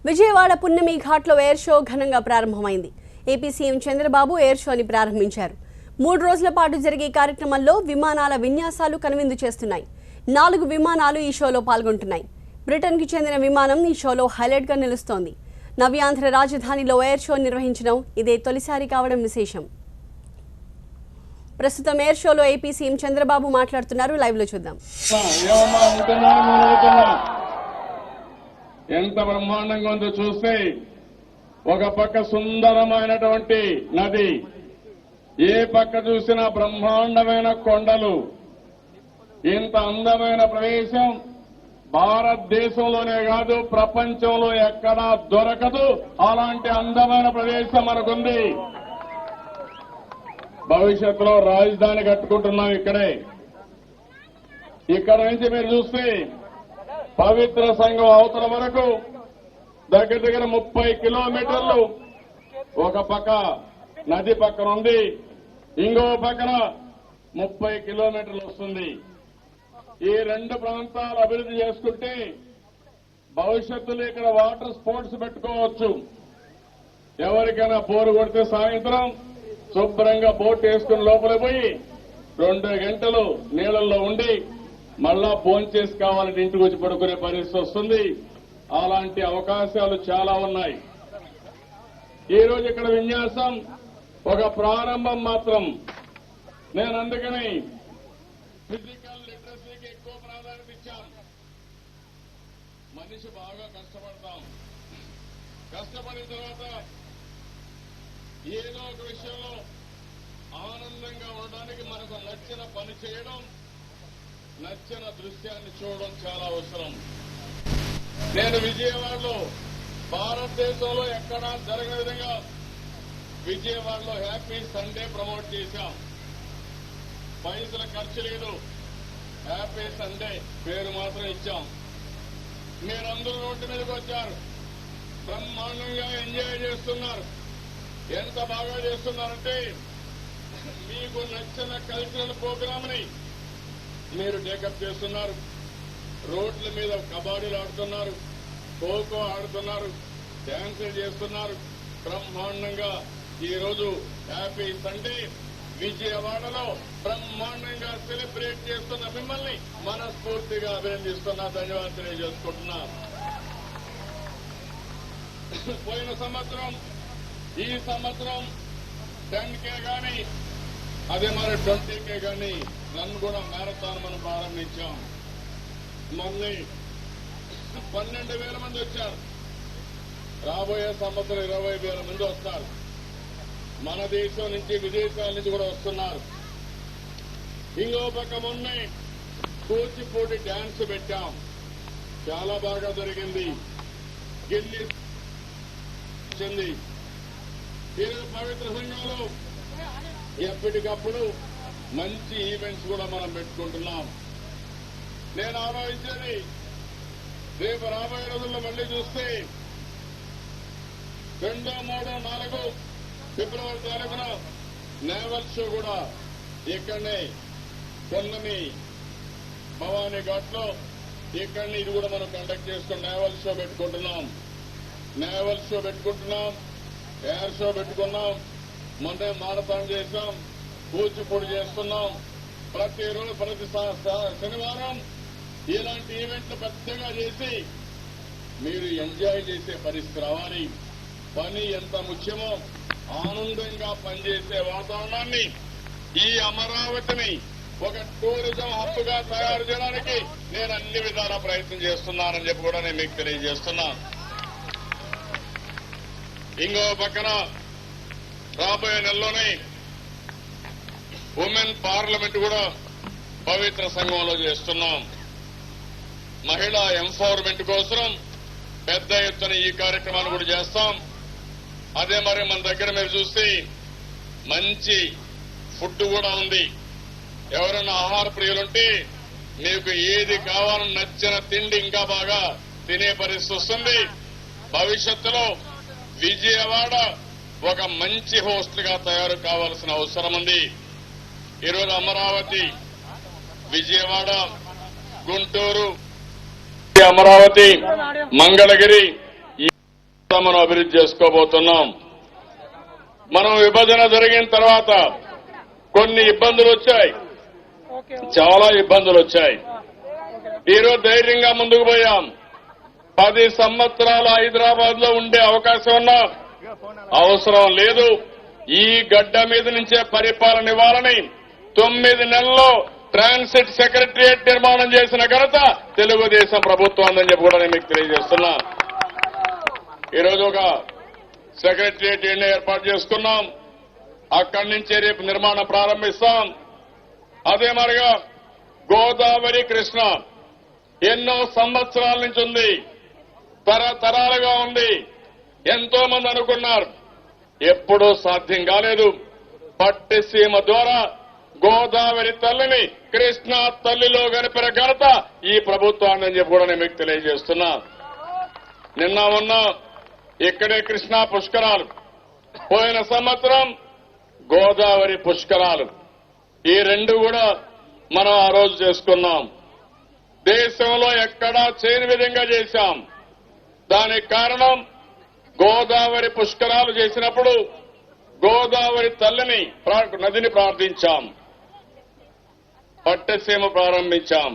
విజయవాడ పున్నమి ఘాట్లో air show ఘనంగా ప్రారంభమైంది. ఏపీ సీఎం చంద్రబాబు ఎయిర్ షోని ప్రారంభించారు. 3 రోజుల పాటు జరిగే కార్యక్రమంలో విమానాల విన్యాసాలు కనువిందు చేస్తున్నాయి. 4 విమానాలు ఈ షోలో పాల్గొంటున్నాయి. బ్రిటన్కి చెందిన విమానం ఈ షోలో హైలైట్గా నిలుస్తోంది. నవ్యాంధ్ర రాజధానిలో ఎయిర్ షో నిర్వహించడం ఇదే తొలిసారి కావడం విశేషం. ప్రస్తుతం ఎయిర్ షోలో ఏపీ సీఎం చంద్రబాబు మాట్లాడుతున్నారు. లైవ్ లో చూద్దాం. ఎంత బ్రహ్మాండంగా ఉందో చూస్తే, ఒక పక్క సుందరమైనటువంటి నది, ఏ పక్క చూసినా బ్రహ్మాండమైన కొండలు. ఇంత అందమైన ప్రదేశం భారతదేశంలోనే కాదు, ప్రపంచంలో ఎక్కడా దొరకదు. అలాంటి అందమైన ప్రదేశం మనకుంది. భవిష్యత్తులో రాజధాని కట్టుకుంటున్నాం ఇక్కడే. ఇక్కడ నుంచి మీరు చూస్తే పవిత్ర సంఘం అవతల వరకు దగ్గర దగ్గర 30 కిలోమీటర్లు ఒక పక్క నది పక్కన ఉంది, ఇంకో పక్కన 30 కిలోమీటర్లు వస్తుంది. ఈ 2 ప్రాంతాలు అభివృద్ధి చేసుకుంటే భవిష్యత్తులో ఇక్కడ వాటర్ స్పోర్ట్స్ పెట్టుకోవచ్చు. ఎవరికైనా బోరు కొడితే సాయంత్రం శుభ్రంగా బోట్ వేసుకుని లోపల పోయి 2 గంటలు నీళ్లలో ఉండి మళ్ళా భోంచేసి కావాలంటే ఇంటికి వచ్చి పడుకునే పరిస్థితి వస్తుంది. అలాంటి అవకాశాలు చాలా ఉన్నాయి. ఈ రోజు ఇక్కడ విన్యాసం ఒక ప్రారంభం మాత్రం. నేను అందుకని ఫిజికల్ లిటరసీకి ఎక్కువ ప్రాధాన్యత ఇచ్చాను. మనిషి బాగా కష్టపడతాం. కష్టపడిన తర్వాత ఏదో ఒక విషయంలో ఆనందంగా ఉండడానికి మనకు నచ్చిన పని చేయడం, నచ్చిన దృశ్యాన్ని చూడడం చాలా అవసరం. నేను విజయవాడలో భారతదేశంలో ఎక్కడా జరగని విధంగా విజయవాడలో హ్యాపీ సండే ప్రమోట్ చేశాం. పైసల ఖర్చు లేదు, హ్యాపీ సండే పేరు మాత్రం ఇచ్చాం. మీరందరూ రోడ్డు మీదకి వచ్చారు, బ్రహ్మాండంగా ఎంజాయ్ చేస్తున్నారు. ఎంత బాగా చేస్తున్నారంటే మీకు నచ్చిన కల్చరల్ ప్రోగ్రామ్ ని మీరు టేకప్ చేస్తున్నారు. రోడ్ల మీద కబడ్డీలు ఆడుతున్నారు, ఖోఖో ఆడుతున్నారు, డాన్సులు చేస్తున్నారు. బ్రహ్మాండంగా ఈ రోజు హ్యాపీ సండే విజయవాడలో బ్రహ్మాండంగా సెలబ్రేట్ చేస్తున్న మిమ్మల్ని మనస్ఫూర్తిగా అభినందిస్తున్నా, ధన్యవాదాలు తెలియజేసుకుంటున్నా. పోయిన సంవత్సరం, ఈ సంవత్సరం 10K గానీ అదే మరి 20K గానీ నన్ను కూడా మ్యారథాన్ మనం ప్రారంభించాం. మళ్ళీ 12,000 మంది వచ్చారు. రాబోయే సంవత్సరం 20,000 మంది వస్తారు. మన దేశం నుంచి, విదేశాల నుంచి కూడా వస్తున్నారు. ఇంకో పక్క మొన్న కూచిపూడి డాన్స్ పెట్టాం, చాలా బాగా జరిగింది. గిల్లి ఈరోజు పవిత్ర సంఘంలో ఎప్పటికప్పుడు మంచి ఈవెంట్స్ కూడా మనం పెట్టుకుంటున్నాం. నేను ఆలోచించేది, రేపు రాబోయే రోజుల్లో మళ్లీ చూస్తే 2, 3, 4 ఫిబ్రవరి తారీఖున నేవల్ షో కూడా ఇక్కడనే పొన్నమి భవానీ ఘాట్ లో ఇక్కడనే ఇది కూడా మనం కండక్ట్ చేసుకుని నేవల్ షో పెట్టుకుంటున్నాం. ఎయిర్ షో పెట్టుకున్నాం. మొన్నే మారథాన్ చేశాం, కూచిపూడి చేస్తున్నాం. ప్రతిరోజు ప్రతి శనివారం ఇలాంటి ఈవెంట్లు పెద్దగా చేసి మీరు ఎంజాయ్ చేసే పరిస్థితి రావాలి. పని ఎంత ముఖ్యమో ఆనందంగా పనిచేసే వాతావరణాన్ని, ఈ అమరావతిని ఒక టూరిజం హబ్గా తయారు చేయడానికి నేను అన్ని విధాల ప్రయత్నం చేస్తున్నానని చెప్పి కూడా నేను మీకు తెలియజేస్తున్నా. ఇంకో పక్కన రాబోయే నెలలోనే ఉమెన్ పార్లమెంట్ కూడా పవిత్ర సంఘంలో చేస్తున్నాం. మహిళా ఎంపవర్మెంట్ కోసం పెద్ద ఎత్తున ఈ కార్యక్రమాలు కూడా చేస్తాం. అదే మరి మన దగ్గర మీరు చూస్తే మంచి ఫుడ్ కూడా ఉంది. ఎవరైనా ఆహార ప్రియులుంటే మీకు ఏది కావాలని నచ్చిన తిండి ఇంకా బాగా తినే పరిస్థితి వస్తుంది. భవిష్యత్తులో విజయవాడ ఒక మంచి హోస్ట్ గా తయారు కావాల్సిన అవసరం ఉంది. ఈరోజు అమరావతి, విజయవాడ, గుంటూరు, అమరావతి, మంగళగిరి మనం అభివృద్ధి చేసుకోబోతున్నాం. మనం విభజన జరిగిన తర్వాత కొన్ని ఇబ్బందులు వచ్చాయి, చాలా ఇబ్బందులు వచ్చాయి. ఈరోజు ధైర్యంగా ముందుకు పోయాం. 10 సంవత్సరాలు హైదరాబాద్ లో ఉండే అవకాశం ఉన్నా అవసరం లేదు. ఈ గడ్డ మీద నుంచే పరిపాలన ఇవ్వాలని 9 నెలల్లో ట్రాన్సిట్ సెక్రటరియట్ నిర్మాణం చేసిన ఘనత తెలుగుదేశం ప్రభుత్వం అని చెప్పి కూడా నేను మీకు తెలియజేస్తున్నా. ఈరోజు ఒక సెక్రటరియట్ ఏర్పాటు చేసుకున్నాం. అక్కడి నుంచే రేపు నిర్మాణం ప్రారంభిస్తాం. అదే మరిగా గోదావరి కృష్ణ ఎన్నో సంవత్సరాల నుంచి ఉంది, తరతరాలుగా ఉంది. ఎంతో మంది అనుకున్నారు, ఎప్పుడూ సాధ్యం కాలేదు. పట్టిసీమ ద్వారా గోదావరి తల్లిని కృష్ణా తల్లిలో గడిపిన ఘనత ఈ ప్రభుత్వాన్ని అని చెప్పి కూడా నేను మీకు తెలియజేస్తున్నా. నిన్న ఉన్న ఇక్కడే కృష్ణా పుష్కరాలు, పోయిన సంవత్సరం గోదావరి పుష్కరాలు, ఈ రెండు కూడా మనం ఆ రోజు చేసుకున్నాం. దేశంలో ఎక్కడా చేయని విధంగా చేశాం. దానికి కారణం గోదావరి పుష్కరాలు చేసినప్పుడు గోదావరి తల్లిని నదిని ప్రార్థించాం, పట్టసీమ ప్రారంభించాం.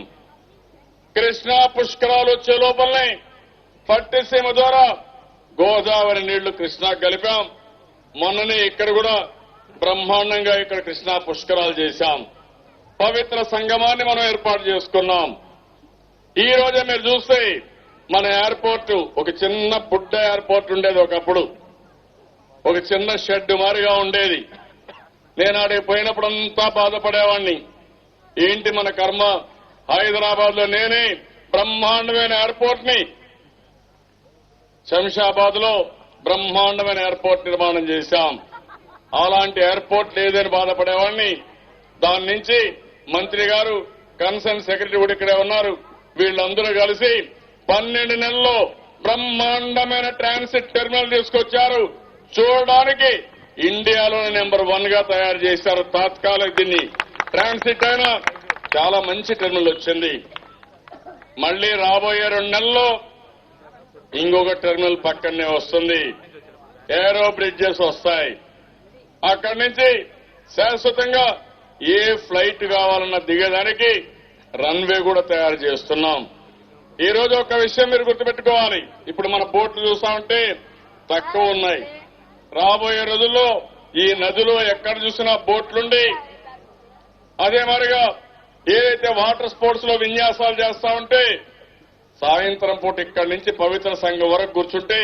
కృష్ణా పుష్కరాలు వచ్చే లోపలనే పట్టసీమ ద్వారా గోదావరి నీళ్లు కృష్ణాకు కలిపాం. మొన్ననే ఇక్కడ కూడా బ్రహ్మాండంగా ఇక్కడ కృష్ణా పుష్కరాలు చేశాం. పవిత్ర సంగమాన్ని మనం ఏర్పాటు చేసుకున్నాం. ఈ రోజే మీరు చూస్తే మన ఎయిర్పోర్ట్ ఒక చిన్న బుడ్డ ఎయిర్పోర్ట్ ఉండేది. ఒకప్పుడు ఒక చిన్న షెడ్ మారిగా ఉండేది. నేను ఆడికి పోయినప్పుడు అంతా బాధపడేవాడిని. ఏంటి మన కర్మ, హైదరాబాద్ లో నేనే బ్రహ్మాండమైన ఎయిర్పోర్ట్ ని, శంషాబాద్ లో బ్రహ్మాండమైన ఎయిర్పోర్ట్ నిర్మాణం చేశాం. అలాంటి ఎయిర్పోర్ట్ లేదని బాధపడేవాడిని. దాని నుంచి మంత్రి గారు, కన్సర్న్ సెక్రటరీ కూడా ఇక్కడే ఉన్నారు, వీళ్ళందరూ కలిసి 12 నెలల్లో బ్రహ్మాండమైన ట్రాన్సిట్ టెర్మినల్ తీసుకొచ్చారు. చూడడానికి ఇండియాలోనే నెంబర్ 1 గా తయారు చేశారు. తాత్కాలిక దీన్ని ట్రాన్సిట్ అయినా చాలా మంచి టెర్మినల్ వచ్చింది. మళ్లీ రాబోయే 2 నెలల్లో ఇంకొక టెర్మినల్ పక్కనే వస్తుంది. ఏరో బ్రిడ్జెస్ వస్తాయి. అక్కడి నుంచి శాశ్వతంగా ఏ ఫ్లైట్ కావాలన్నా దిగేదానికి రన్వే కూడా తయారు చేస్తున్నాం. ఈ రోజు ఒక విషయం మీరు గుర్తుపెట్టుకోవాలి. ఇప్పుడు మన బోట్లు చూస్తామంటే తక్కువ ఉన్నాయి. రాబోయే రోజుల్లో ఈ నదిలో ఎక్కడ చూసినా బోట్లుండి, అదే మరిగా ఏదైతే వాటర్ స్పోర్ట్స్ లో విన్యాసాలు చేస్తా ఉంటే సాయంత్రం పూట ఇక్కడి నుంచి పవిత్ర సంఘం వరకు కూర్చుంటే